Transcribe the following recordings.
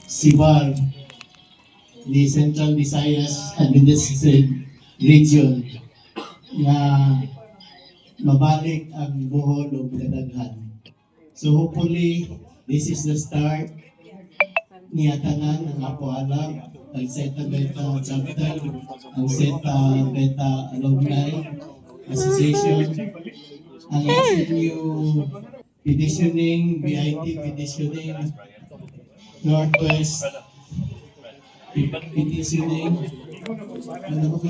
Sibar, the Central Visayas Administrative Region na mabalik ang buhol o kadaghan. So hopefully, this is the start niya tanan ang ako alam, ang SETA Beta Chapter, ang SETA Beta Alumni Association, ang SNU Petitioning, BIT Petitioning, Northwest Petitioning, ano ko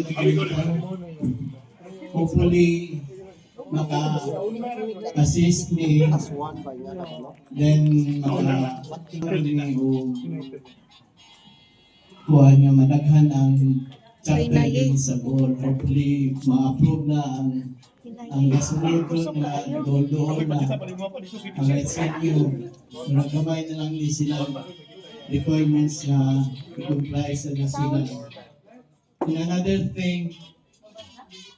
hopefully maka-assist ni then kuha niya madaghan ang chapter din sa board. Hopefully ma-approve na ang gasunod na doon na ang SNU. Nagamay na lang din sila requirements na i-comply sa na sila. And another thing,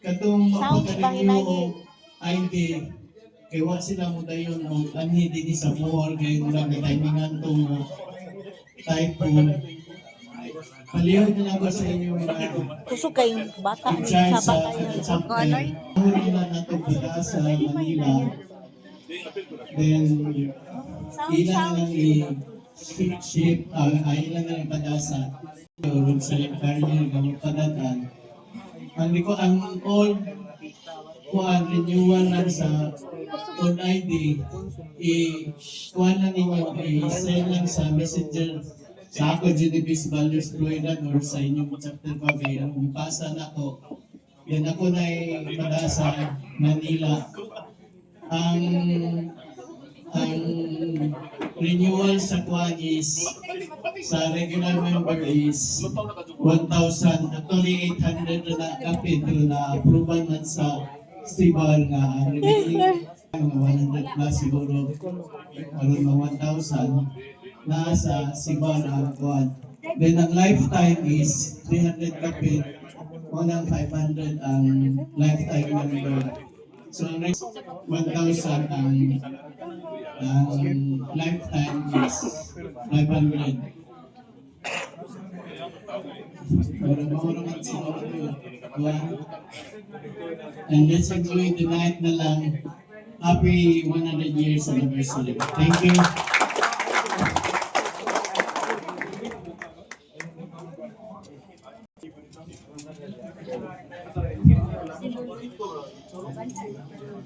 katong mapagkarinyo ID, kaya wala sila mo dayon ang anhi din sa buhol, kaya mula may timingan itong typhoon. Palihog na lang ko sa inyo Kusog kayong bata. sa chapter. Huli nila na ito pala sa Manila. Then, ilan lang i-ship, ilan lang ipadasa. Road sa carrier, gamot padatan. Ang old renewal lang sa old ID, kuha na ninyo, i-send lang sa messenger sa ako, GDP's Values Florida or sa inyong chapter pa kayo. Pasa na ako. Yan ako na ipada sa Manila. Ang renewal sa kuha is sa regular member is 1,000, actually 800 na kapit na approval man sa Stibar nga ang remaining mga 100 plus siguro around mga 1,000 na sa Stibar ang kuha. Then ang lifetime is 300 kapit, unang 500 ang lifetime member. So ang next 1,000 ang lifetime is 500. And let's enjoy the night na lang. Happy 100 years anniversary. Thank you.